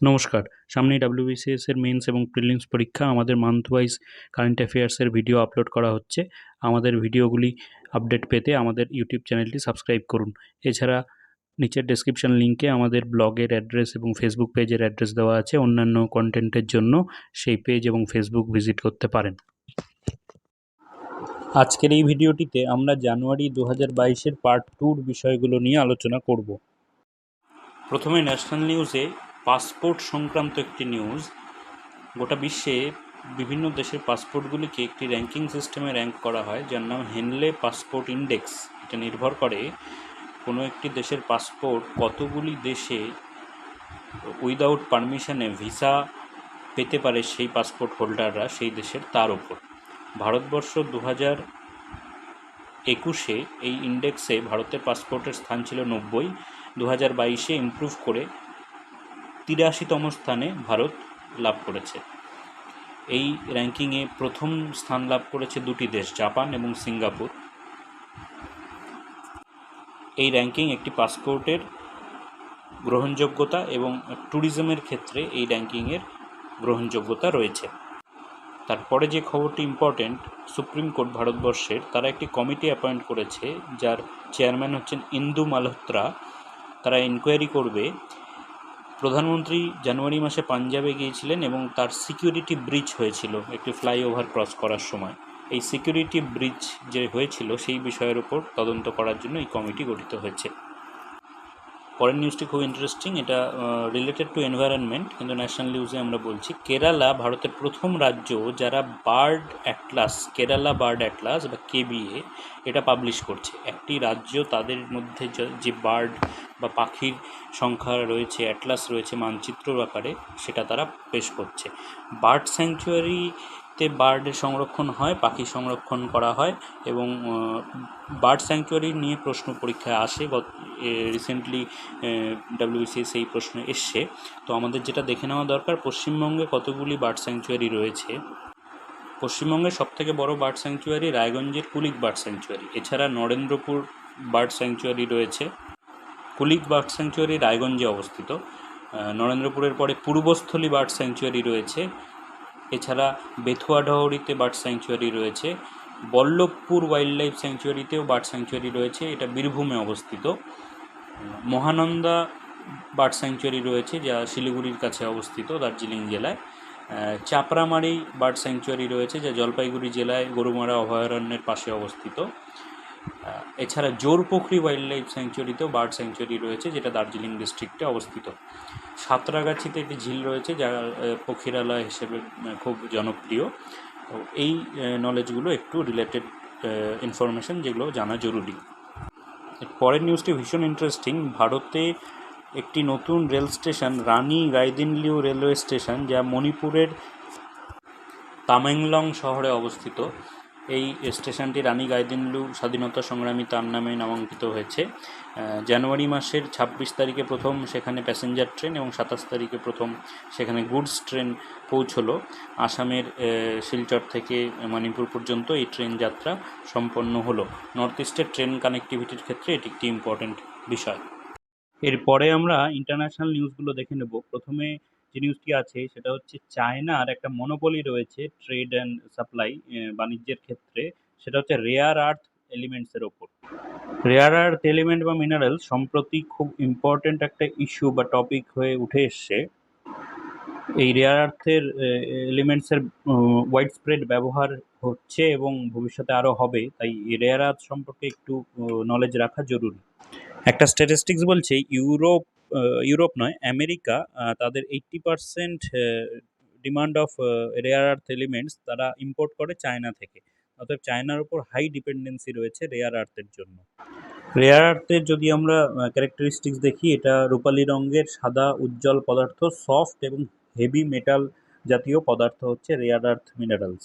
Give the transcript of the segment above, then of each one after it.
নমস্কার। সামনেই WBCS এর মেন্স এবং প্রিলিমস পরীক্ষা। আমাদের মান্থ ওয়াইজ কারেন্ট অ্যাফেয়ার্সের ভিডিও আপলোড করা হচ্ছে। আমাদের ভিডিওগুলি আপডেট পেতে আমাদের ইউটিউব চ্যানেলটি সাবস্ক্রাইব করুন। এছাড়া নিচের ডেসক্রিপশন লিঙ্কে আমাদের ব্লগের অ্যাড্রেস এবং ফেসবুক পেজের অ্যাড্রেস দেওয়া আছে। অন্যান্য কন্টেন্টের জন্য সেই পেজ এবং ফেসবুক ভিজিট করতে পারেন। আজকের এই ভিডিওটিতে আমরা জানুয়ারি 2022-এর পার্ট 2-র বিষয়গুলো নিয়ে আলোচনা করব। প্রথমে ন্যাশনাল নিউজে পাসপোর্ট সংক্রান্ত একটি নিউজ। গোটা বিশ্বে বিভিন্ন দেশের পাসপোর্টগুলিকে একটি র্যাঙ্কিং সিস্টেমে র্যাঙ্ক করা হয়, যার নাম হেনলে পাসপোর্ট ইন্ডেক্স। এটা নির্ভর করে কোনো একটি দেশের পাসপোর্ট কতগুলি দেশে উইদাউট পারমিশনে ভিসা পেতে পারে সেই পাসপোর্ট হোল্ডাররা সেই দেশের, তার ওপর। ভারতবর্ষ 2021-এ এই ইন্ডেক্সে ভারতের পাসপোর্টের স্থান ছিল 90। 2022-এ ইমপ্রুভ করে 83তম স্থানে ভারত লাভ করেছে। এই র্যাঙ্কিংয়ে প্রথম স্থান লাভ করেছে দুটি দেশ, জাপান এবং সিঙ্গাপুর। এই র্যাঙ্কিং একটি পাসপোর্টের গ্রহণযোগ্যতা এবং ট্যুরিজমের ক্ষেত্রে এই র্যাঙ্কিংয়ের গ্রহণযোগ্যতা রয়েছে। তারপরে যে খবরটি ইম্পর্টেন্ট, সুপ্রিম কোর্ট ভারতবর্ষের তারা একটি কমিটি অ্যাপয়েন্ট করেছে, যার চেয়ারম্যান হচ্ছেন ইন্দু মালহোত্রা। তারা এনকোয়ারি করবে প্রধানমন্ত্রী জানুয়ারি মাসে পাঞ্জাবে গিয়েছিলেন এবং তার সিকিউরিটি ব্রিচ হয়েছিল একটি ফ্লাইওভার ক্রস করার সময়। এই সিকিউরিটি ব্রিচ যে হয়েছিল সেই বিষয়ের উপর তদন্ত করার জন্য এই কমিটি গঠিত হয়েছে। পরের নিউজটি খুব ইন্টারেস্টিং। এটা রিলেটেড টু এনভায়রনমেন্ট, কিন্তু ন্যাশনাল নিউজে আমরা বলছি। কেরালা ভারতের প্রথম রাজ্য যারা bird Atlas, Kerala bird Atlas বা KBA, এটা পাবলিশ করছে। একটি রাজ্য তাদের মধ্যে যে বার্ড বা পাখির সংখ্যা রয়েছে, অ্যাটলাস রয়েছে মানচিত্রর আকারে, সেটা তারা পেশ করছে। বার্ড স্যাংচুয়ারিতে বার্ডের সংরক্ষণ হয়, পাখি সংরক্ষণ করা হয় এবং বার্ড স্যাংচুয়ারি নিয়ে প্রশ্ন পরীক্ষায় আসে। রিসেন্টলি WBCS এই প্রশ্ন এসছে। তো আমাদের যেটা দেখে নেওয়া দরকার, পশ্চিমবঙ্গে কতগুলি বার্ড স্যাংচুয়ারি রয়েছে। পশ্চিমবঙ্গের সবথেকে বড় বার্ড স্যাংচুয়ারি রায়গঞ্জের কুলিক বার্ড স্যাংচুয়ারি। এছাড়া নরেন্দ্রপুর বার্ড স্যাংচুয়ারি রয়েছে। কুলিক বার্ড স্যাংচুয়ারি রায়গঞ্জে অবস্থিত। নরেন্দ্রপুরের পরে পূর্বস্থলী বার্ড স্যাংচুয়ারি রয়েছে। এছাড়া বেথুয়াডহরিতে বার্ড স্যাংচুয়ারি রয়েছে। বল্লভপুর ওয়াইল্ড লাইফ স্যাংচুয়ারিতেও বার্ড স্যাংচুয়ারি রয়েছে, এটা বীরভূমে অবস্থিত। মহানন্দা বার্ড স্যাংচুয়ারি রয়েছে, যা শিলিগুড়ির কাছে অবস্থিত, দার্জিলিং জেলায়। চাপড়ামারি বার্ড স্যাংচুয়ারি রয়েছে, যা জলপাইগুড়ি জেলায় গরুমারা অভয়ারণ্যের পাশে অবস্থিত। এছাড়া জোরপোখরি ওয়াইল্ড লাইফ স্যাংচুয়ারিতেও বার্ড স্যাংচুয়ারি রয়েছে, যেটা দার্জিলিং ডিস্ট্রিক্টে অবস্থিত। সাঁতরাগাছিতে একটি ঝিল রয়েছে, যা পক্ষীরালয় হিসেবে খুব জনপ্রিয়। তো এই নলেজগুলো একটু রিলেটেড ইনফরমেশন, যেগুলো জানা জরুরি। পরের নিউজটি ভীষণ ইন্টারেস্টিং। ভারতে একটি নতুন রেল স্টেশন, রানি গাইদিনলিউ রেলওয়ে স্টেশন, যা মণিপুরের তামেংলং শহরে অবস্থিত। এই স্টেশনটি রানি গাইদিনলিউ স্বাধীনতা সংগ্রামী তার নামে নামাঙ্কিত হয়েছে। জানুয়ারি মাসের 26 তারিখে প্রথম সেখানে প্যাসেঞ্জার ট্রেন এবং 27 তারিখে প্রথম সেখানে গুডস ট্রেন পৌঁছলো। আসামের শিলচর থেকে মণিপুর পর্যন্ত এই ট্রেন যাত্রা সম্পন্ন হলো। নর্থ ইস্টের ট্রেন কানেক্টিভিটির ক্ষেত্রে এটি একটি ইম্পর্ট্যান্ট বিষয়। এরপরে আমরা ইন্টারন্যাশনাল নিউজগুলো দেখে নেব। প্রথমে যে নিউজটি আছে সেটা হচ্ছে চায়নার একটা মনোপলি রয়েছে ট্রেড অ্যান্ড সাপ্লাই, বাণিজ্যের ক্ষেত্রে। সেটা হচ্ছে রেয়ার আর্থ এলিমেন্টসের ওপর। রেয়ার আর্থ এলিমেন্ট বা মিনারেল সম্প্রতি খুব ইম্পর্ট্যান্ট একটা ইস্যু বা টপিক হয়ে উঠে এসছে। এই রেয়ার আর্থের এলিমেন্টসের ওয়াইড স্প্রেড ব্যবহার হচ্ছে এবং ভবিষ্যতে আরও হবে, তাই রেয়ার আর্থ সম্পর্কে একটু নলেজ রাখা জরুরি। একটা স্ট্যাটিস্টিক্স বলছে ইউরোপ নয়, আমেরিকা তাদের 80% demand of rare earth elements তারা ইম্পোর্ট করে চায়না থেকে। অর্থাৎ চায়নার উপর হাই ডিপেন্ডেন্সি রয়েছে রেয়ার আর্থের জন্য। রেয়ার আর্থের যদি আমরা ক্যারেক্টারিস্টিক্স দেখি, এটা রূপালি রঙের সাদা উজ্জ্বল পদার্থ, সফট এবং হেভি মেটাল জাতীয় পদার্থ হচ্ছে রেয়ার আর্থ মিনারেলস।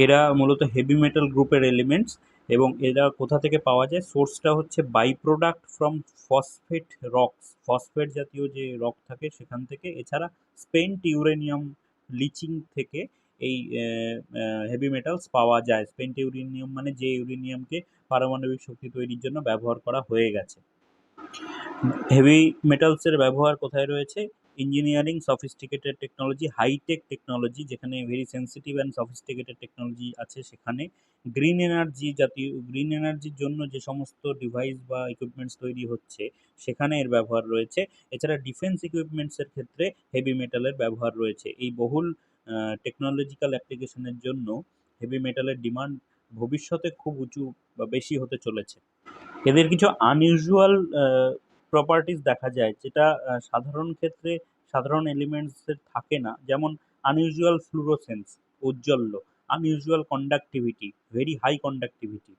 এরা মূলত হেভি মেটাল গ্রুপের এলিমেন্টস এবং এরা কোথা থেকে পাওয়া যায়? সোর্সটা হচ্ছে byproduct from phosphate rocks, phosphate জাতীয় যে রক থাকে সেখান থেকে। এছাড়া স্পেন্ট ইউরেনিয়াম লিচিং থেকে এই হেভি মেটালস পাওয়া যায়। স্পেন্ট ইউরেনিয়াম মানে যে ইউরেনিয়ামকে পারমাণবিক শক্তি তৈরির জন্য ব্যবহার করা হয়ে গেছে। হেভি মেটালসের ব্যবহার কোথায় রয়েছে? Engineering, sophisticated technology, high tech technology যেখানে very sensitive and sophisticated technology আছে সেখানে, গ্রিন এনার্জির জন্য যে সমস্ত ডিভাইস বা ইকুইপমেন্টস তৈরি হচ্ছে সেখানে এর ব্যবহার রয়েছে। এছাড়া ডিফেন্স ইকুইপমেন্টসের ক্ষেত্রে হেভি মেটালের ব্যবহার রয়েছে। এই বহুল টেকনোলজিক্যাল অ্যাপ্লিকেশনের জন্য হেভি মেটালের ডিমান্ড ভবিষ্যতে খুব উঁচু বা বেশি হতে চলেছে। এদের কিছু আনইউজুয়াল প্রপার্টিজ দেখা যায় যেটা সাধারণ ক্ষেত্রে সাধারণ এলিমেন্টসের থাকে না, যেমন আনইউজুয়াল ফ্লুরোসেন্স, ঔজ্জ্বল্য, unusual conductivity, very high conductivity,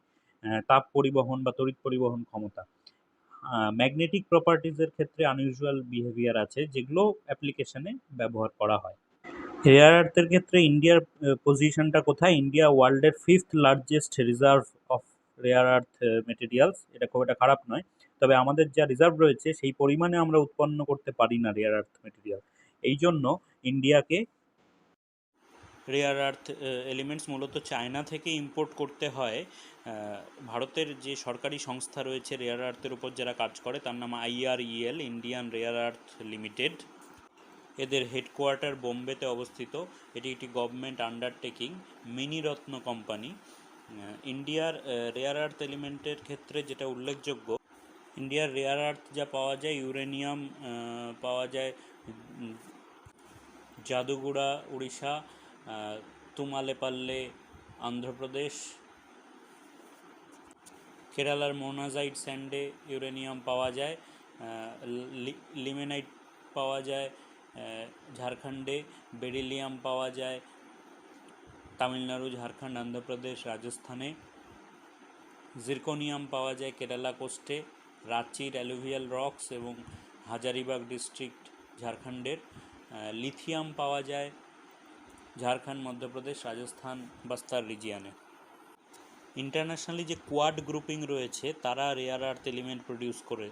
তাপ পরিবহন বা তড়িৎ পরিবহন ক্ষমতা। ম্যাগনেটিক প্রপার্টিজের ক্ষেত্রে আনইউজুয়াল বিহেভিয়ার আছে যেগুলো অ্যাপ্লিকেশনে ব্যবহার করা হয়। রেয়ার আর্থের ক্ষেত্রে ইন্ডিয়ার পজিশনটা কোথায়? ইন্ডিয়া ওয়ার্ল্ডের 5th largest reserve of rare earth materials. এটা খুব একটা খারাপ নয়, তবে আমাদের যা রিজার্ভ রয়েছে সেই পরিমাণে আমরা উৎপন্ন করতে পারি না রেয়ার আর্থ মেটেরিয়াল। এই জন্য ইন্ডিয়াকে রেয়ার আর্থ এলিমেন্টস মূলত চায়না থেকে ইম্পোর্ট করতে হয়। ভারতের যে সরকারি সংস্থা রয়েছে রেয়ার আর্থের উপর যারা কাজ করে তার নাম IREL, Indian rare earth limited. এদের হেডকোয়ার্টার বোম্বেতে অবস্থিত। এটি একটি গভর্নমেন্ট আন্ডারটেকিং, মিনিরত্ন কোম্পানি। ইন্ডিয়ার রেয়ার আর্থ এলিমেন্টের ক্ষেত্রে যেটা উল্লেখযোগ্য, ইন্ডিয়ার রেয়ার আর্থ যা পাওয়া যায়, ইউরেনিয়াম পাওয়া যায় জাদুগুড়া উড়িষ্যা, তুমালেপাল্লে অন্ধ্রপ্রদেশ, কেরালার মোনাজাইট স্যান্ডে ইউরেনিয়াম পাওয়া যায়, লিমেনাইট পাওয়া যায় ঝাড়খণ্ডে, বেরিলিয়াম পাওয়া যায় তামিলনাড়ু, ঝাড়খণ্ড, অন্ধ্রপ্রদেশ, রাজস্থানে, জিরকোনিয়াম পাওয়া যায় কেরালা কোস্টে, রাঁচির অ্যালুভিয়াল রক্স এবং হাজারিবাগ ডিস্ট্রিক্ট ঝাড়খণ্ডের, লিথিয়াম পাওয়া যায় ঝাড়খণ্ড, মধ্যপ্রদেশ, রাজস্থান, বাস্তার রিজিয়নে। ইন্টারন্যাশনালি যে কোয়াড গ্রুপিং রয়েছে তারা রেয়ার আর্থ এলিমেন্ট প্রডিউস করে।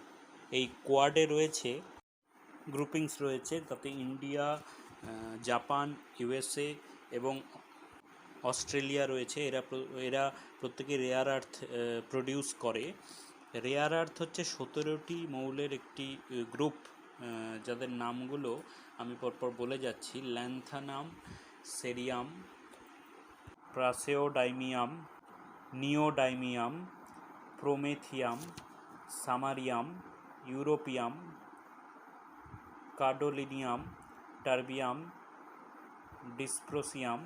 এই কোয়াডে রয়েছে গ্রুপিংস রয়েছে, তাতে ইন্ডিয়া, জাপান, USA এবং অস্ট্রেলিয়া রয়েছে। এরা প্রত্যেকে রেয়ার আর্থ প্রডিউস করে। রেয়ার আর্থ হচ্ছে 17টি মৌলের একটি গ্রুপ, যাদের নামগুলো আমি পরপর বলে যাচ্ছি: lanthanum, cerium, praseodymium, neodymium, promethium, samarium, europium, gadolinium, terbium, dysprosium,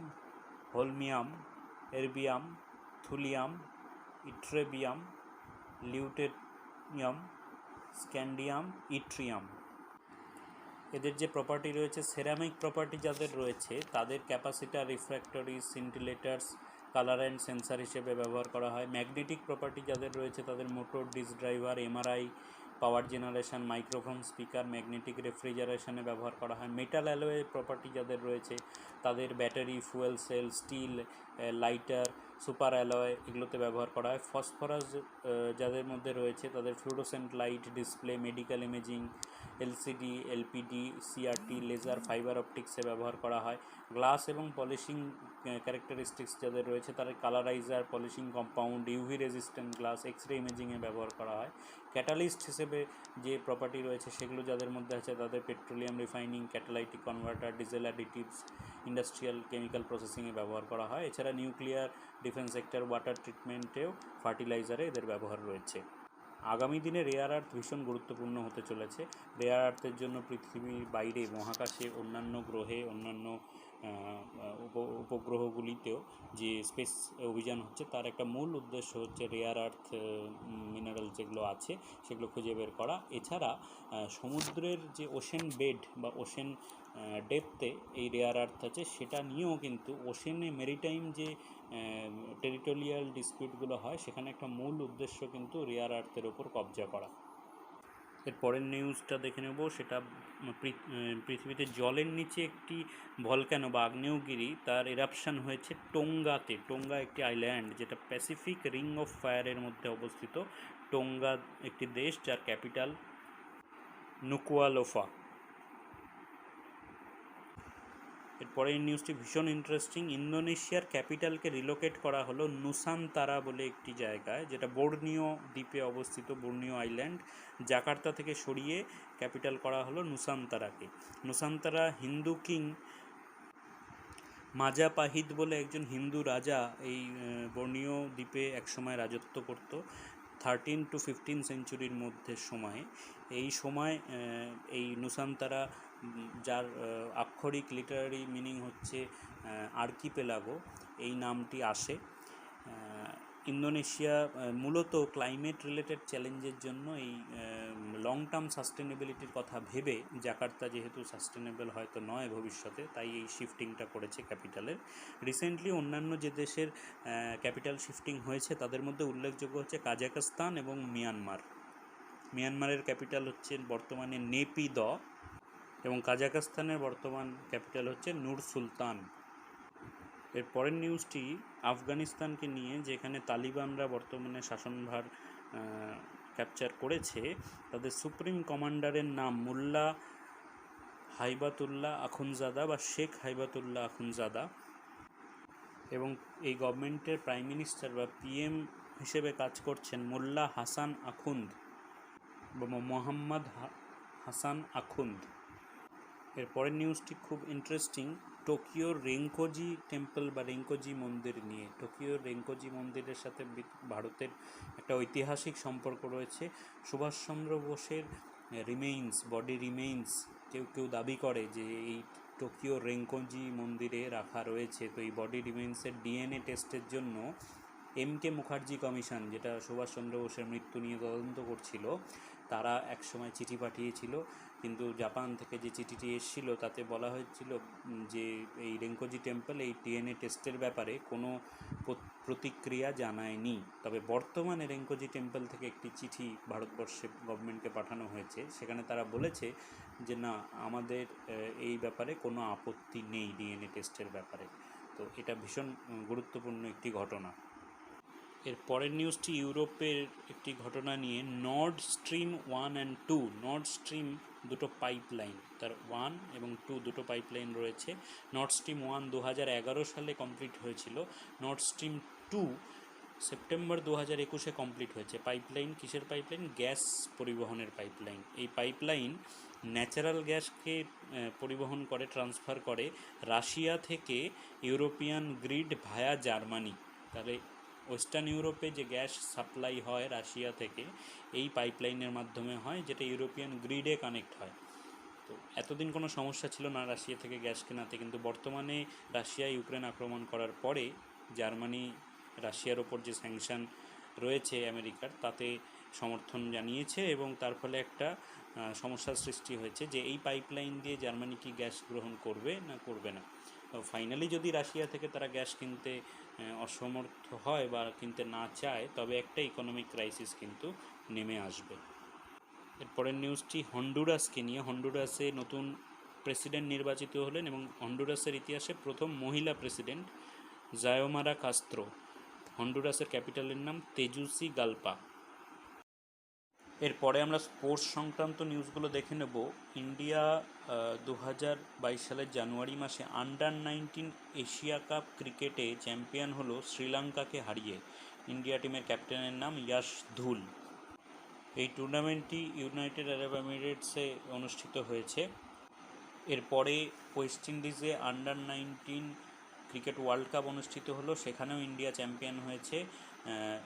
holmium, erbium, thulium, ytterbium, lutetium, scandium, yttrium. এদের যে প্রপার্টি রয়েছে, সেরামিক প্রপার্টি যাদের রয়েছে তাদের capacitor, refractory, scintillators, colour and sensor হিসেবে ব্যবহার করা হয়। ম্যাগনেটিক প্রপার্টি যাদের রয়েছে তাদের motor, disk driver, MRI, power generation, microphone, speaker, magnetic রেফ্রিজারেশনে ব্যবহার করা হয়। মেটাল অ্যালয় প্রপার্টি যাদের রয়েছে তাদের battery, fuel cell, steel, lighter, super alloy এগুলোতে ব্যবহার করা হয়। ফসফরাস যাদের মধ্যে রয়েছে তাদের fluorescent light, display, medical imaging, LCD, LPD, CRT, laser, fibre অপটিক্সে ব্যবহার করা হয়। গ্লাস এবং পলিশিং ক্যারেক্টারিস্টিক্স যাদের রয়েছে তাদের colouriser, polishing compound, UV resistant glass, X-ray ইমেজিংয়ে ব্যবহার করা হয়। ক্যাটালিস্ট হিসেবে যে প্রপার্টি রয়েছে সেগুলো যাদের মধ্যে আছে তাদের petroleum refining, catalytic converter, diesel additives, industrial chemical প্রসেসিংয়ে ব্যবহার করা হয়। এছাড়া নিউক্লিয়ার, ডিফেন্স সেক্টর, ওয়াটার ট্রিটমেন্টেও, ফার্টিলাইজারে এদের ব্যবহার রয়েছে। আগামী দিনে রেয়ার আর্থ ভীষণ গুরুত্বপূর্ণ হতে চলেছে। রেয়ার আর্থের জন্য পৃথিবীর বাইরে মহাকাশে অন্যান্য গ্রহে, অন্যান্য উপগ্রহগুলিতেও যে স্পেস অভিযান হচ্ছে তার একটা মূল উদ্দেশ্য হচ্ছে রেয়ার আর্থ মিনারেল যেগুলো আছে সেগুলো খুঁজে বের করা। এছাড়া সমুদ্রের যে ওশেন বেড বা ওশেন ডেপথে এই রেয়ার আর্থ আছে সেটা নিয়েও কিন্তু ওশেনে মেরিটাইম যে টেরিটোরিয়াল ডিসপিউটগুলো হয় সেখানে একটা মূল উদ্দেশ্য কিন্তু রেয়ার আর্থের ওপর কবজা করা। এর পরের নিউজটা দেখে নেব, সেটা পৃথিবীতে জলের নিচে একটি ভলক্যানো বা আগ্নেয়গিরি তার এরাপশান হয়েছে টোঙ্গাতে। টোঙ্গা একটি আইল্যান্ড যেটা প্যাসিফিক রিং অফ ফায়ারের মধ্যে অবস্থিত। টোঙ্গা একটি দেশ যার ক্যাপিটাল নুকুয়ালোফা। এরপরের নিউজটি ভীষণ ইন্টারেস্টিং। ইন্দোনেশিয়ার ক্যাপিটালকে রিলোকেট করা হলো নুসান্তারা বলে একটি জায়গায়, যেটা বোর্নিও দ্বীপে অবস্থিত, বোর্নিও আইল্যান্ড। জাকার্তা থেকে সরিয়ে ক্যাপিটাল করা হলো নুসান্তারাকে। নুসান্তারা হিন্দু কিং মাজাপাহিত বলে একজন হিন্দু রাজা এই বোর্নিও দ্বীপে একসময় রাজত্ব করত 13 to 15 সেঞ্চুরির মধ্যে সময়ে। এই সময় এই নুসান্তারা, যার আক্ষরিক লিটারারি মিনিং হচ্ছে আর্কিপেলাগো, এই নামটি আসে। ইন্দোনেশিয়া মূলত ক্লাইমেট রিলেটেড চ্যালেঞ্জের জন্য এই লং টার্ম সাস্টেনেবিলিটির কথা ভেবে, জাকার্তা যেহেতু সাস্টেনেবল হয়তো নয় ভবিষ্যতে, তাই এই শিফটিংটা করেছে ক্যাপিটালের। রিসেন্টলি অন্যান্য যে দেশের ক্যাপিটাল শিফটিং হয়েছে তাদের মধ্যে উল্লেখযোগ্য হচ্ছে কাজাখস্তান এবং মিয়ানমার। মিয়ানমারের ক্যাপিটাল হচ্ছে বর্তমানে নেপিদ এবং কাজাখস্তানের বর্তমান ক্যাপিটাল হচ্ছে নূর সুলতান। এর পরের নিউজটি আফগানিস্তানকে নিয়ে, যেখানে তালিবানরা বর্তমানে শাসনভার ক্যাপচার করেছে। তাদের সুপ্রিম কমান্ডারের নাম মোল্লা হাইবাতুল্লাহ আখুনজাদা বা শেখ হাইবাতুল্লাহ আখুনজাদা, এবং এই গভর্নমেন্টের প্রাইম মিনিস্টার বা পিএম হিসেবে কাজ করছেন মোল্লা হাসান আখুন্দ বা মোহাম্মদ হাসান আখুন্দ। এর পরের নিউজটি খুব ইন্টারেস্টিং, টোকিওর রেঙ্কোজি টেম্পল বা রেঙ্কোজি মন্দির নিয়ে। টোকিওর রেঙ্কোজি মন্দিরের সাথে ভারতের একটা ঐতিহাসিক সম্পর্ক রয়েছে। সুভাষচন্দ্র বোসের রিমেইন্স, বডি রিমেইন্স কেউ কেউ দাবি করে যে এই টোকিও রেঙ্কোজি মন্দিরে রাখা রয়েছে। তো এই বডি রিমেইন্সের ডিএনএ টেস্টের জন্য এম.কে. মুখার্জি কমিশন, যেটা সুভাষচন্দ্র বোসের মৃত্যু নিয়ে তদন্ত করছিল, তারা একসময় চিঠি পাঠিয়েছিল। কিন্তু জাপান থেকে যে চিঠিটি এসেছিল তাতে বলা হয়েছিল যে এই রেঙ্কোজি টেম্পল এই ডিএনএ টেস্টের ব্যাপারে কোনো প্রতিক্রিয়া জানায়নি। তবে বর্তমানে রেঙ্কোজি টেম্পল থেকে একটি চিঠি ভারতবর্ষে গভর্নমেন্টকে পাঠানো হয়েছে। সেখানে তারা বলেছে যে না, আমাদের এই ব্যাপারে কোনো আপত্তি নেই ডিএনএ টেস্টের ব্যাপারে। তো এটা ভীষণ গুরুত্বপূর্ণ একটি ঘটনা। এর পরের নিউজটি ইউরোপের একটি ঘটনা নিয়ে। Nord stream 1 and 2, Nord stream দুটো পাইপলাইন, তার 1 এবং 2 দুটো পাইপলাইন রয়েছে। নর্ড স্ট্রিম 1 2011 সালে কমপ্লিট হয়েছিল। নর্ড স্ট্রিম 2 সেপ্টেম্বর 2021-এ কমপ্লিট হয়েছে। পাইপলাইন কিসের পাইপলাইন? গ্যাস পরিবহনের পাইপলাইন। এই পাইপলাইন ন্যাচারাল গ্যাসকে পরিবহন করে, ট্রান্সফার করে রাশিয়া থেকে ইউরোপিয়ান গ্রিড ভায়া জার্মানি। তাহলে ওয়েস্টার্ন ইউরোপে যে গ্যাস সাপ্লাই হয় রাশিয়া থেকে, এই পাইপলাইনের মাধ্যমে হয়, যেটা ইউরোপিয়ান গ্রিডে কানেক্ট হয়। তো এতদিন কোনো সমস্যা ছিল না রাশিয়া থেকে গ্যাস কেনাতে, কিন্তু বর্তমানে রাশিয়া ইউক্রেন আক্রমণ করার পরে জার্মানি রাশিয়ার ওপর যে স্যাংশন রয়েছে আমেরিকার, তাতে সমর্থন জানিয়েছে এবং তার ফলে একটা সমস্যার সৃষ্টি হয়েছে যে এই পাইপলাইন দিয়ে জার্মানি কি গ্যাস গ্রহণ করবে না করবে না। ফাইনালি যদি রাশিয়া থেকে তারা গ্যাস কিনতে অসমর্থ হয় বা কিনতে না চায়, তবে একটা ইকোনমিক ক্রাইসিস কিন্তু নেমে আসবে। এরপরের নিউজটি হন্ডুরাসকে নিয়ে। হন্ডুরাসে নতুন প্রেসিডেন্ট নির্বাচিত হলেন এবং হন্ডুরাসের ইতিহাসে প্রথম মহিলা প্রেসিডেন্ট জায়োমারা কাস্ত্রো। হন্ডুরাসের ক্যাপিটালের নাম তেজুসিগালপা। এরপরে আমরা স্পোর্টস সংক্রান্ত নিউজগুলো দেখে নেব। ইন্ডিয়া 2022 সালের জানুয়ারি মাসে আন্ডার-19 এশিয়া কাপ ক্রিকেটে চ্যাম্পিয়ন হলো শ্রীলঙ্কাকে হারিয়ে। ইন্ডিয়া টিমের ক্যাপ্টেনের নাম ইয়াশ ধুল। এই টুর্নামেন্টটি ইউনাইটেড আরব এমিরেটসে অনুষ্ঠিত হয়েছে। এরপরে West ইন্ডিজে under-19 cricket world cup অনুষ্ঠিত হলো, সেখানেও ইন্ডিয়া চ্যাম্পিয়ন হয়েছে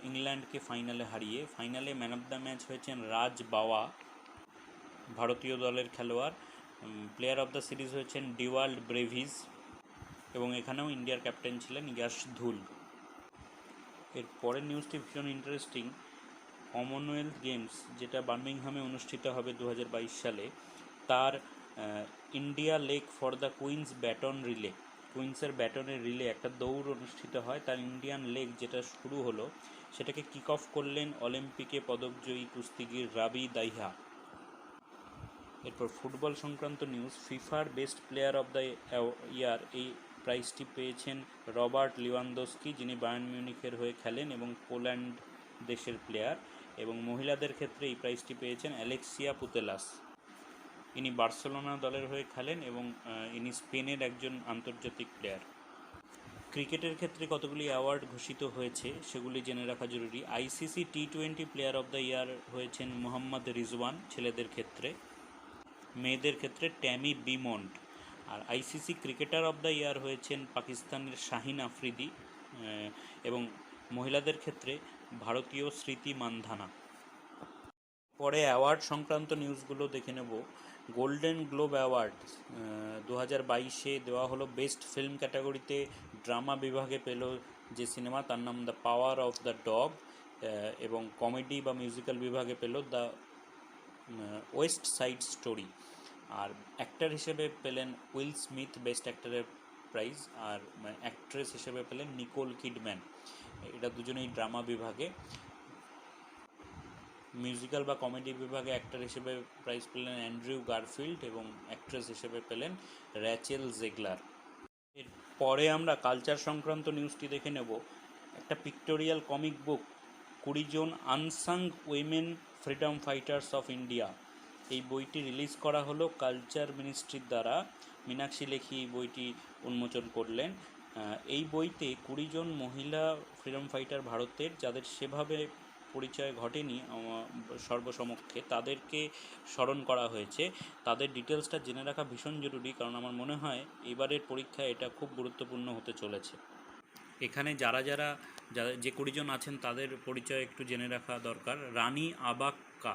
ইংল্যান্ডকে ফাইনালে হারিয়ে। ফাইনালে ম্যান অফ দ্য ম্যাচ হয়েছেন রাজ বাওয়া, ভারতীয় দলের খেলোয়াড়। প্লেয়ার অফ দ্য সিরিজ হয়েছেন ডিওয়াল্ড ব্রেভিস এবং এখানেও ইন্ডিয়ার ক্যাপ্টেন ছিলেন ইয়াশ ধুল। এর পরের নিউজটি ভীষণ ইন্টারেস্টিং। কমনওয়েলথ গেমস, যেটা বার্মিংহামে অনুষ্ঠিত হবে 2022 সালে, তার India leg for the Queen's baton relay, কুইন্সের ব্যাটনের রিলে একটা দৌড় অনুষ্ঠিত হয়। তার ইন্ডিয়ান লেগ যেটা শুরু হলো, সেটাকে কিক অফ করলেন অলিম্পিকে পদকজয়ী কুস্তিগির রাবি দাহিয়া। এরপর ফুটবল সংক্রান্ত নিউজ। ফিফার বেস্ট প্লেয়ার অফ দ্য ইয়ার এই প্রাইজটি পেয়েছেন রবার্ট লিভানডস্কি, যিনি বায়ার্ন মিউনিখের হয়ে খেলেন এবং পোল্যান্ড দেশের প্লেয়ার। এবং মহিলাদের ক্ষেত্রে এই প্রাইজটি পেয়েছেন অ্যালেক্সিয়া পুতেলাস। ইনি বার্সেলোনা দলের হয়ে খেলেন এবং ইনি স্পেনের একজন আন্তর্জাতিক প্লেয়ার। ক্রিকেটের ক্ষেত্রে কতগুলি অ্যাওয়ার্ড ঘোষিত হয়েছে সেগুলি জেনে রাখা জরুরি। আইসিসি টি-20 প্লেয়ার অফ দ্য ইয়ার হয়েছেন মোহাম্মদ রিজওয়ান ছেলেদের ক্ষেত্রে, মেয়েদের ক্ষেত্রে ট্যামি বিমন্ড। আর ICC cricketer of the year হয়েছেন পাকিস্তানের শাহিন আফ্রিদি, এবং মহিলাদের ক্ষেত্রে ভারতীয় স্মৃতি মান্ধানা। পরে অ্যাওয়ার্ড সংক্রান্ত নিউজগুলো দেখে নেব। গোল্ডেন গ্লোব অ্যাওয়ার্ড 2022-এ দেওয়া হলো। বেস্ট ফিল্ম ক্যাটাগরিতে ড্রামা বিভাগে পেল যে সিনেমা তার নাম the power of the dog, এবং কমেডি বা মিউজিক্যাল বিভাগে পেল দ্য ওয়েস্ট সাইড স্টোরি। আর অ্যাক্টর হিসেবে পেলেন উইল স্মিথ বেস্ট অ্যাক্টরের প্রাইজ, আর অ্যাক্ট্রেস হিসেবে পেলেন নিকোল কিডম্যান। এটা দুজনেই ড্রামা বিভাগে। মিউজিক্যাল বা কমেডি বিভাগে অ্যাক্টর হিসেবে প্রাইজ পেলেন অ্যান্ড্রিউ গারফিল্ড এবং অ্যাক্ট্রেস হিসেবে পেলেন র্যাচেল জেগলার। এরপরে আমরা কালচার সংক্রান্ত নিউজটি দেখে নেব। একটা পিক্টোরিয়াল কমিক বুক 20 জন unsung women freedom fighters of India, এই বইটি রিলিজ করা হলো কালচার মিনিস্ট্রির দ্বারা। মীনাক্ষী লেখি এই বইটি উন্মোচন করলেন। এই বইতে 20 জন মহিলা ফ্রিডম ফাইটার ভারতের, যাদের সেভাবে পরিচয় ঘটেনি সর্বসমক্ষে, তাদেরকে স্মরণ করা হয়েছে। তাদের ডিটেলসটা জেনে রাখা ভীষণ জরুরি, কারণ আমার মনে হয় এবারের পরীক্ষায় এটা খুব গুরুত্বপূর্ণ হতে চলেছে। এখানে যারা যে 20 জন আছেন তাদের পরিচয় একটু জেনে রাখা দরকার। রানী আবাক্কা,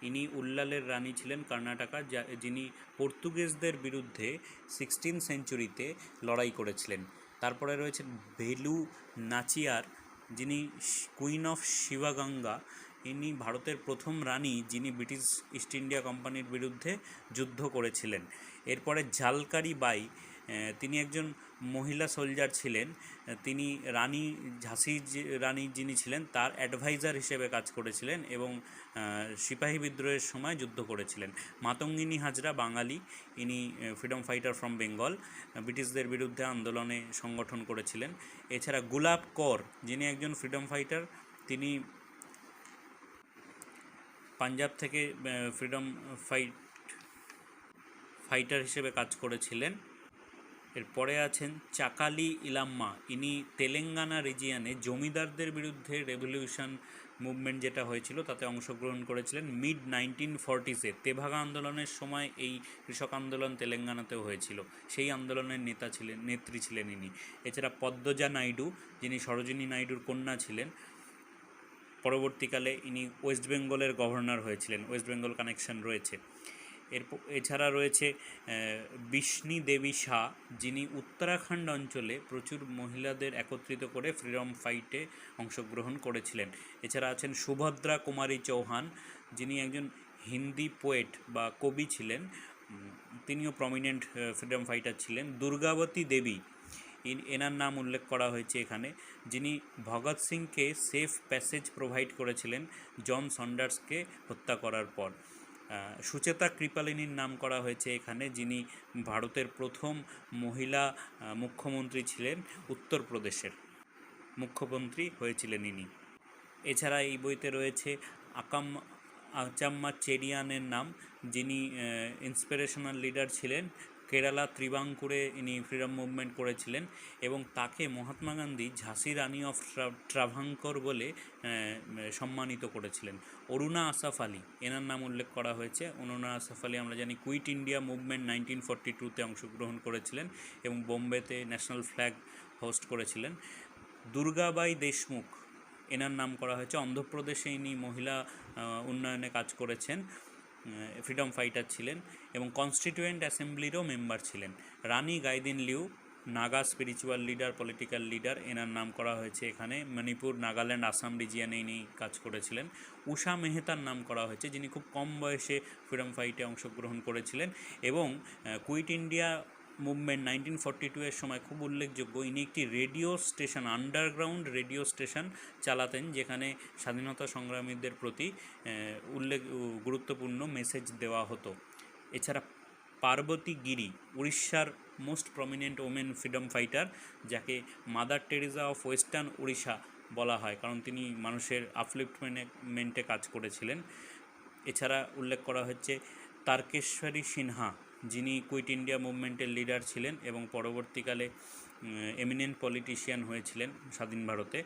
ইনি উল্লালের রানী ছিলেন কর্ণাটকা, যিনি পর্তুগিজদের বিরুদ্ধে 16 সেঞ্চুরিতে লড়াই করেছিলেন। তারপরে রয়েছেন ভেলু নাচিয়ার, যিনি কুইন অফ শিবাগঙ্গা। ইনি ভারতের প্রথম রানী যিনি ব্রিটিশ ইস্ট ইন্ডিয়া কোম্পানির বিরুদ্ধে যুদ্ধ করেছিলেন। এরপরে ঝালকারি বাই, তিনি একজন মহিলা সোলজার ছিলেন। তিনি রানী ঝাঁসি রানী যিনি ছিলেন তার অ্যাডভাইজার হিসেবে কাজ করেছিলেন এবং সিপাহী বিদ্রোহের সময় যুদ্ধ করেছিলেন। মাতঙ্গিনী হাজরা বাঙালি, ইনি ফ্রিডম ফাইটার ফ্রম বেঙ্গল, ব্রিটিশদের বিরুদ্ধে আন্দোলনে সংগঠন করেছিলেন। এছাড়া গুলাব কৌর, যিনি একজন ফ্রিডম ফাইটার, তিনি পাঞ্জাব থেকে ফ্রিডম ফাইটার হিসেবে কাজ করেছিলেন। এরপরে আছেন চাকালি ইলাম্মা, ইনি তেলেঙ্গানা রিজিয়নে জমিদারদের বিরুদ্ধে রেভলিউশন মুভমেন্ট যেটা হয়েছিল তাতে অংশগ্রহণ করেছিলেন। মিড 1940-এ তেভাগা আন্দোলনের সময় এই কৃষক আন্দোলন তেলেঙ্গানাতেও হয়েছিল, সেই আন্দোলনের নেত্রী ছিলেন ইনি। এছাড়া পদ্মজা নাইডু, যিনি সরোজিনী নাইডুর কন্যা ছিলেন, পরবর্তীকালে ইনি ওয়েস্ট বেঙ্গলের গভর্নর হয়েছিলেন, ওয়েস্ট বেঙ্গল কানেকশন রয়েছে। এছাড়া রয়েছে বিষ্ণি দেবী শাহ, যিনি উত্তরাখণ্ড অঞ্চলে প্রচুর মহিলাদের একত্রিত করে ফ্রিডম ফাইটে অংশগ্রহণ করেছিলেন। এছাড়া আছেন সুভদ্রা কুমারী চৌহান, যিনি একজন হিন্দি পোয়েট বা কবি ছিলেন, তিনিও প্রমিনেন্ট ফ্রিডম ফাইটার ছিলেন। দুর্গাবতী দেবী, এনার নাম উল্লেখ করা হয়েছে এখানে, যিনি ভগৎ সিংকে সেফ প্যাসেজ প্রোভাইড করেছিলেন জন সন্ডার্সকে হত্যা করার পর। সুচেতা কৃপালিনীর নাম করা হয়েছে এখানে, যিনি ভারতের প্রথম মহিলা মুখ্যমন্ত্রী ছিলেন, উত্তরপ্রদেশের মুখ্যমন্ত্রী হয়েছিলেন ইনি। এছাড়া এই বইতে রয়েছে আচাম্মা চেরিয়ানের নাম, যিনি ইন্সপিরেশনাল লিডার ছিলেন, কেরালা ত্রিবাঙ্কুরে ইনি ফ্রিডম মুভমেন্ট করেছিলেন এবং তাকে মহাত্মা গান্ধী ঝাঁসি রানী অফ ট্রাভাঙ্কর বলে সম্মানিত করেছিলেন। অরুণা আসাফ আলী, এনার নাম উল্লেখ করা হয়েছে। অরুণা আসাফ আলী আমরা জানি কুইট ইন্ডিয়া মুভমেন্ট 1942-তে অংশগ্রহণ করেছিলেন এবং বোম্বেতে ন্যাশনাল ফ্ল্যাগ হোস্ট করেছিলেন। দুর্গাবাই দেশমুখ, এনার নাম করা হয়েছে। অন্ধ্রপ্রদেশে ইনি মহিলা উন্নয়নে কাজ করেছেন, ফ্রিডম ফাইটার ছিলেন এবং কনস্টিটিউয়েন্ট অ্যাসেম্বলিরও মেম্বার ছিলেন। Rani Gaidinliu, Naga spiritual leader, political leader, এনার নাম করা হয়েছে এখানে। মণিপুর, নাগাল্যান্ড, আসাম রিজিয়নে ইনি কাজ করেছিলেন। উষা মেহতার নাম করা হয়েছে, যিনি খুব কম বয়সে ফ্রিডম ফাইটে অংশগ্রহণ করেছিলেন এবং কুইট ইন্ডিয়া মুভমেন্ট 1942-এর সময় খুব উল্লেখযোগ্য, ইনি একটি radio station, underground radio station চালাতেন, যেখানে স্বাধীনতা সংগ্রামীদের প্রতি গুরুত্বপূর্ণ মেসেজ দেওয়া হতো। এছাড়া পার্বতী গিরি, উড়িষ্যার most prominent women freedom fighter, যাকে Mother Teresa of western Orissa বলা হয়, কারণ তিনি মানুষের আপলিফটমেন্টে কাজ করেছিলেন। এছাড়া উল্লেখ করা হচ্ছে তারকেশ্বরী সিনহা, যিনি কুইট ইন্ডিয়া মুভমেন্টের লিডার ছিলেন এবং পরবর্তীকালে এমিনেন্ট পলিটিশিয়ান হয়েছিলেন স্বাধীন ভারতে।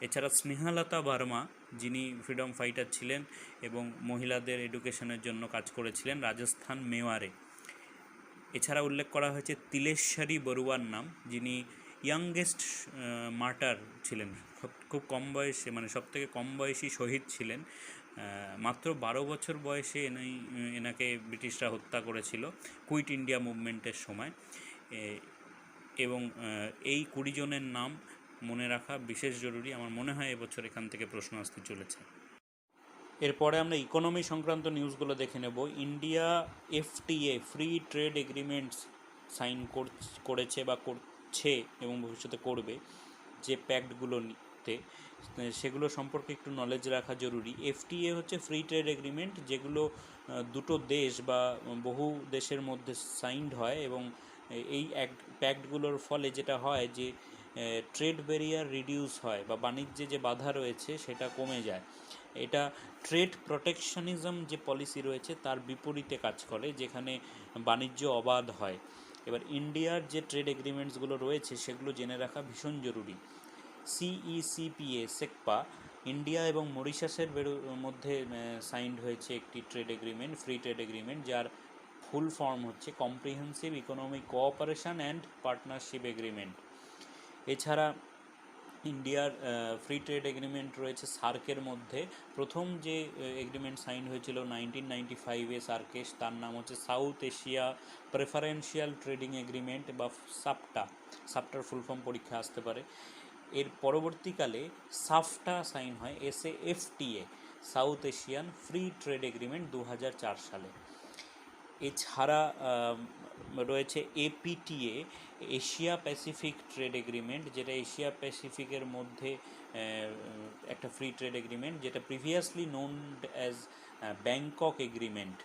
এছাড়া স্নেহালতা বার্মা, যিনি ফ্রিডম ফাইটার ছিলেন এবং মহিলাদের এডুকেশনের জন্য কাজ করেছিলেন রাজস্থান মেওয়ারে। এছাড়া উল্লেখ করা হয়েছে তিলেশ্বরী বড়ুয়ার নাম, যিনি ইয়াংগেস্ট মার্টার ছিলেন, খুব কম বয়সে, মানে সবথেকে কম বয়সী শহীদ ছিলেন। মাত্র 12 বছর বয়সে এনাকে ব্রিটিশরা হত্যা করেছিল কুইট ইন্ডিয়া মুভমেন্টের সময়। এবং এই 20 জনের নাম মনে রাখা বিশেষ জরুরি। আমার মনে হয় এবছর এখান থেকে প্রশ্ন আসতে চলেছে। এরপরে আমরা ইকোনমি সংক্রান্ত নিউজগুলো দেখে নেব। India FTA free trade agreements sign করেছে বা করছে এবং ভবিষ্যতে করবে। যে প্যাক্টগুলোতে, সেগুলো সম্পর্কে একটু নলেজ রাখা জরুরি। এফটিএ হচ্ছে ফ্রি ট্রেড এগ্রিমেন্ট, যেগুলো দুটো দেশ বা বহু দেশের মধ্যে সাইনড হয় এবং এই প্যাক্টগুলোর ফলে যেটা হয় যে ট্রেড ব্যারিয়ার রিডিউস হয় বা বাণিজ্যে যে বাধা রয়েছে সেটা কমে যায়। এটা ট্রেড প্রোটেকশনিজম যে পলিসি রয়েছে তার বিপরীতে কাজ করে, যেখানে বাণিজ্য অবাধ হয়। এবার ইন্ডিয়ার যে ট্রেড এগ্রিমেন্টসগুলো রয়েছে সেগুলো জেনে রাখা ভীষণ জরুরি। সিইসিপিএ সেকপা ইন্ডিয়া এবং মরিশাসের মধ্যে সাইন্ড হয়েছে একটি trade agreement, free trade agreement, যার ফুল ফর্ম হচ্ছে comprehensive economic cooperation and partnership agreement. এছাড়া ইন্ডিয়ার ফ্রি ট্রেড এগ্রিমেন্ট রয়েছে সার্কের মধ্যে। প্রথম যে এগ্রিমেন্ট সাইন হয়েছিল 1995-এ সার্কে, তার নাম হচ্ছে south Asia preferential trading agreement বা সাপটা। সাপটার ফুল ফর্ম পরীক্ষা আসতে পারে। এর পরবর্তীকালে সাফটা সাইন হয়, SAFTA, South Asian free trade agreement, 2004 সালে। এছাড়া রয়েছে APTA, Asia Pacific trade agreement, যেটা এশিয়া প্যাসিফিকের মধ্যে একটা ফ্রি ট্রেড এগ্রিমেন্ট, যেটা previously known as Bangkok agreement.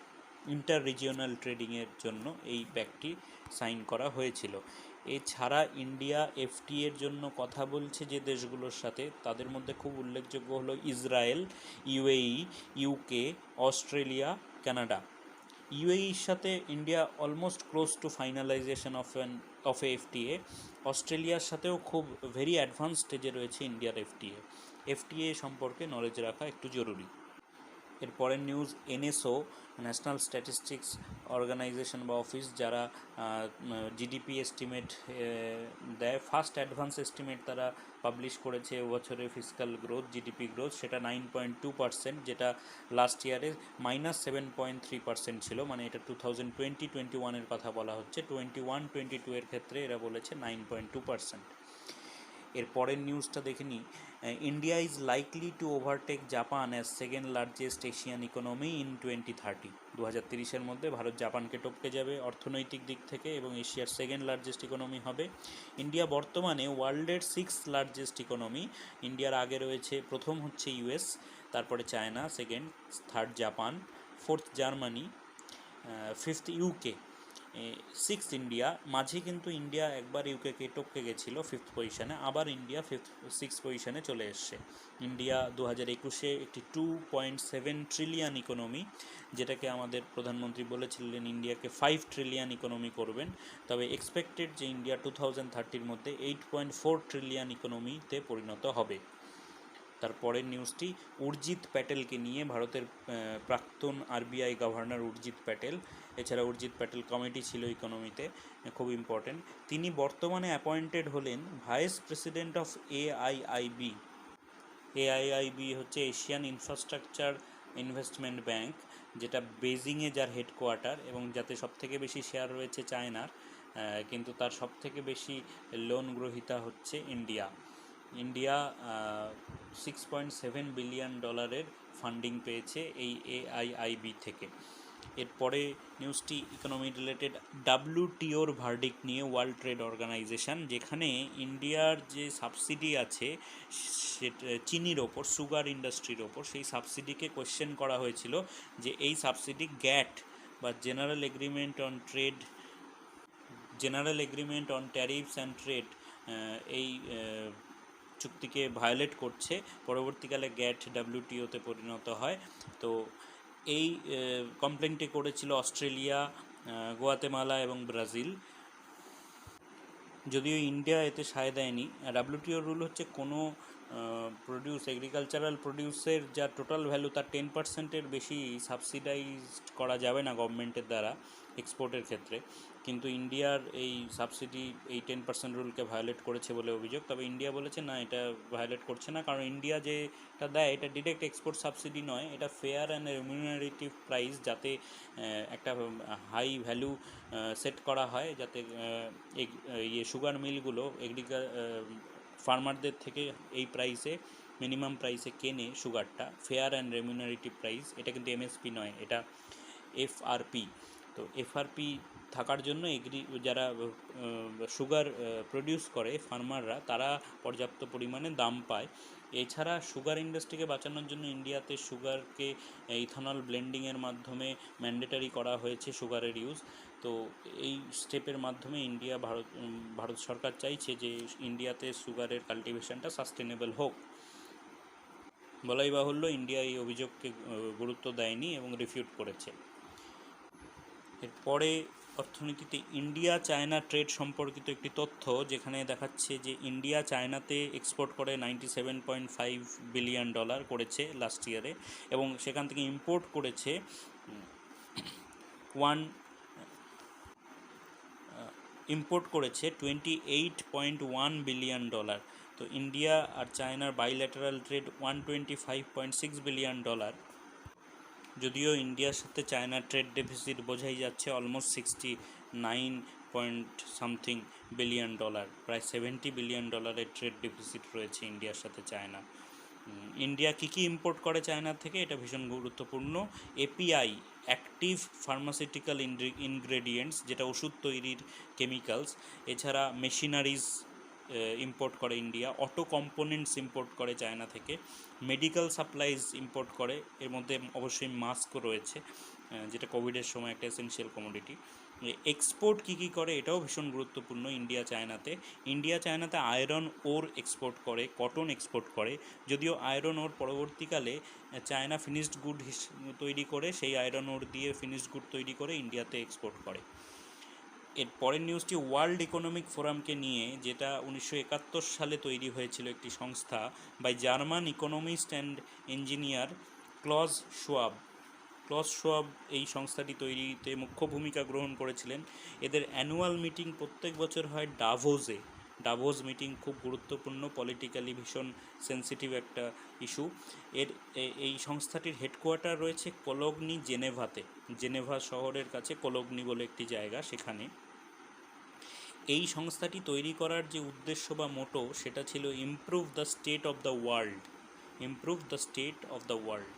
Inter regional ট্রেডিংয়ের জন্য এই প্যাক্টটি সাইন করা হয়েছিল। এছাড়া ইন্ডিয়া এফটিএর জন্য কথা বলছে যে দেশগুলোর সাথে, তাদের মধ্যে খুব উল্লেখযোগ্য হলো Israel, UAE, UK, Australia, Canada. UAEর সাথে India almost close to finalisation of FTA. অস্ট্রেলিয়ার সাথেও খুব ভেরি অ্যাডভান্স স্টেজে রয়েছে ইন্ডিয়ার এফটিএ সম্পর্কে নলেজ রাখা একটু জরুরি। এরপরের news, NSO, national statistics organisation বা অফিস, যারা জিডিপি এস্টিমেট দেয়, ফার্স্ট অ্যাডভান্স এস্টিমেট তারা পাবলিশ করেছে এবছরের ফিসকাল গ্রোথ, জিডিপি গ্রোথ, সেটা 9.2%, যেটা লাস্ট ইয়ারে -7.3% ছিল। মানে এটা 2020-21-এর কথা বলা হচ্ছে। 21-22 ক্ষেত্রে এরা বলেছে 9.2%। এর পরের নিউজটা দেখে নিই। India is likely to overtake Japan as second largest Asian economy in 2030। 2030-এর মধ্যে ভারত জাপানকে টপকে যাবে অর্থনৈতিক দিক থেকে এবং এশিয়ার সেকেন্ড লার্জেস্ট ইকোনমি হবে। ইন্ডিয়া বর্তমানে ওয়ার্ল্ডের 6th লার্জেস্ট ইকোনমি। ইন্ডিয়ার আগে রয়েছে, প্রথম হচ্ছে US, তারপরে China, second, third Japan, fourth Germany, fifth UK, 6th India. মাঝে কিন্তু ইন্ডিয়া একবার ইউকেকে টপকে গেছিলো 5th পজিশানে, আবার ইন্ডিয়া 6th পজিশানে চলে এসছে। ইন্ডিয়া 2021-এ একটি 2.7 ট্রিলিয়ন ইকোনমি, যেটাকে আমাদের প্রধানমন্ত্রী বলেছিলেন ইন্ডিয়াকে 5 ট্রিলিয়ন ইকোনমি করবেন। তবে এক্সপেক্টেড যে ইন্ডিয়া 2030-র মধ্যে 8.4 ট্রিলিয়ন ইকোনমিতে পরিণত হবে। তারপরের নিউজটি উর্জিত প্যাটেলকে নিয়ে, ভারতের প্রাক্তন RBI গভর্নর উর্জিত প্যাটেল। এছাড়া উর্জিত প্যাটেল কমিটি ছিল ইকোনমিতে, খুব ইম্পর্টেন্ট। তিনি বর্তমানে অ্যাপয়েন্টেড হলেন vice president of AIIB। AIIB হচ্ছে এশিয়ান ইনফ্রাস্ট্রাকচার ইনভেস্টমেন্ট ব্যাংক, যেটা বেজিংয়ে যার হেডকোয়ার্টার এবং যাতে সবথেকে বেশি শেয়ার রয়েছে চায়নার, কিন্তু তার সবথেকে বেশি লোন গ্রহীতা হচ্ছে ইন্ডিয়া। 6.7 বিলিয়ন ডলারের ফান্ডিং পেয়েছে এই AIIB থেকে। এরপরে নিউজটি ইকোনমি রিলেটেড, WTOর ভার্ডিক্ট নিয়ে, ওয়ার্ল্ড ট্রেড অর্গানাইজেশন, যেখানে ইন্ডিয়ার যে সাবসিডি আছে সেটা চিনির ওপর, সুগার ইন্ডাস্ট্রির ওপর, সেই সাবসিডিকে কোয়েশ্চেন করা হয়েছিল যে এই সাবসিডি গ্যাট বা general agreement on tariffs and trade এই চুক্তিকে ভায়োলেট করছে। পরবর্তীকালে গ্যাট WTOতে পরিণত হয়। তো এই কমপ্লেনটি করেছিল অস্ট্রেলিয়া, গোয়াতেমালা এবং ব্রাজিল। যদিও ইন্ডিয়া এতে সায় দেয়নি। ডাব্লিউটিও রুল হচ্ছে কোনো এগ্রিকালচারাল প্রডিউসের যা টোটাল ভ্যালু তার 10%-এর বেশি সাবসিডাইজড করা যাবে না গভর্নমেন্টের দ্বারা এক্সপোর্টের ক্ষেত্রে। কিন্তু ইন্ডিয়ার এই সাবসিডি এই 10% রুলকে ভায়োলেট করেছে বলে অভিযোগ। তবে ইন্ডিয়া বলেছে না, এটা ভায়োলেট করছে না, কারণ ইন্ডিয়া যেটা দেয় এটা ডিরেক্ট এক্সপোর্ট সাবসিডি নয়, এটা ফেয়ার অ্যান্ড রেমিউনারেটিভ প্রাইস, যাতে একটা হাই ভ্যালু সেট করা হয়, যাতে সুগার মিলগুলো ফার্মারদের থেকে এই প্রাইসে, মিনিমাম প্রাইসে কেনে সুগারটা, ফেয়ার অ্যান্ড রেমিউনারেটিভ প্রাইস। এটা কিন্তু এমএসপি নয়, এটা এফআরপি। তো এফআরপি থাকার জন্য যারা সুগার প্রডিউস করে ফার্মাররা, তারা পর্যাপ্ত পরিমাণে দাম পায়। এছাড়া সুগার ইন্ডাস্ট্রিকে বাঁচানোর জন্য ইন্ডিয়াতে সুগারকে ইথানল ব্লেন্ডিংয়ের মাধ্যমে ম্যান্ডেটারি করা হয়েছে সুগারের ইউজ। তো এই স্টেপের মাধ্যমে ভারত সরকার চাইছে যে ইন্ডিয়াতে সুগারের কাল্টিভেশনটা সাস্টেনেবল হোক। বলাই বাহুল্য, ইন্ডিয়া এই অভিযোগকে গুরুত্ব দেয়নি এবং রিফিউট করেছে। এরপরে অর্থনীতিতে ইন্ডিয়া চায়না ট্রেড সম্পর্কিত একটি তথ্য, যেখানে দেখাচ্ছে যে ইন্ডিয়া চায়নাতে এক্সপোর্ট করে $97.5 বিলিয়ন করেছে লাস্ট ইয়ারে, এবং সেখান থেকে ইম্পোর্ট করেছে 28.1 বিলিয়ন ডলার। তো ইন্ডিয়া আর চায়নার বাইল্যাটারাল ট্রেড $125.6 বিলিয়ন। যদিও ইন্ডিয়ার সাথে চায়নার ট্রেড ডেফিসিট বোঝাই যাচ্ছে অলমোস্ট 69 বিলিয়ন ডলার, প্রায় $70 বিলিয়ন ট্রেড ডেফিসিট রয়েছে ইন্ডিয়ার সাথে চায়না। ইন্ডিয়া কী ইম্পোর্ট করে চায়না থেকে, এটা ভীষণ গুরুত্বপূর্ণ। এপিআই, অ্যাক্টিভ ফার্মাসিউটিক্যাল ইনগ্রেডিয়েন্টস, যেটা ওষুধ তৈরির কেমিক্যালস। এছাড়া মেশিনারিজ ইম্পোর্ট করে ইন্ডিয়া, অটো কম্পোনেন্টস ইম্পোর্ট করে চায়না থেকে, মেডিকেল সাপ্লাইজ ইম্পোর্ট করে, এর মধ্যে অবশ্যই মাস্কও রয়েছে, যেটা কোভিডের সময় একটা এসেনশিয়াল কমোডিটি। এক্সপোর্ট কী করে এটাও ভীষণ গুরুত্বপূর্ণ ইন্ডিয়া চায়নাতে আয়রন ওর এক্সপোর্ট করে, কটন এক্সপোর্ট করে। যদিও আয়রন ওর পরবর্তীকালে চায়না ফিনিশড গুড তৈরি করে, সেই আয়রন ওর দিয়ে ফিনিশড গুড তৈরি করে ইন্ডিয়াতে এক্সপোর্ট করে। এর পরের নিউজটি ওয়ার্ল্ড ইকোনমিক ফোরামকে নিয়ে, যেটা 1971 সালে তৈরি হয়েছিল একটি সংস্থা by German economist and engineer Klaus Schwab এই সংস্থাটি তৈরিতে মুখ্য ভূমিকা গ্রহণ করেছিলেন। এদের অ্যানুয়াল মিটিং প্রত্যেক বছর হয় ডাভোস মিটিং খুব গুরুত্বপূর্ণ, পলিটিক্যালি ভীষণ সেন্সিটিভ একটা ইস্যু। এই সংস্থাটির হেডকোয়ার্টার রয়েছে কোলগনি, জেনেভা শহরের কাছে কোলগনি বলে একটি জায়গা, সেখানে। এই সংস্থাটি তৈরি করার যে উদ্দেশ্য বা মোটো, সেটা ছিল improve the state of the world.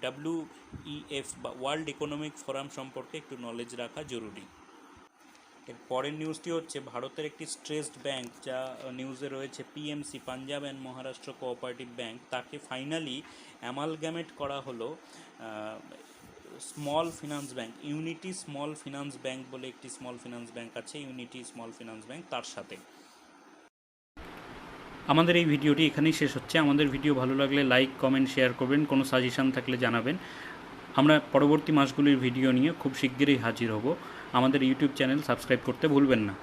WEF বা ওয়ার্ল্ড ইকোনমিক ফোরাম সম্পর্কে একটু নলেজ রাখা জরুরি। এর পরের নিউজটি হচ্ছে ভারতের একটি স্ট্রেসড ব্যাংক, যা নিউজে রয়েছে, PMC, Punjab and Maharashtra cooperative bank, তাকে ফাইনালি অ্যামালগামেট করা হলো small finance bank, unity small finance bank বলে একটি স্মল ফিনান্স ব্যাংক আছে, ইউনিটি স্মল ফিনান্স ব্যাংক, তার সাথে। আমাদের এই ভিডিওটি এখানেই শেষ হচ্ছে। আমাদের ভিডিও ভালো লাগলে লাইক, কমেন্ট, শেয়ার করবেন। কোনো সাজেশান থাকলে জানাবেন। আমরা পরবর্তী মাসগুলির ভিডিও নিয়ে খুব শিগগিরই হাজির হব। আমাদের ইউটিউব চ্যানেল সাবস্ক্রাইব করতে ভুলবেন না।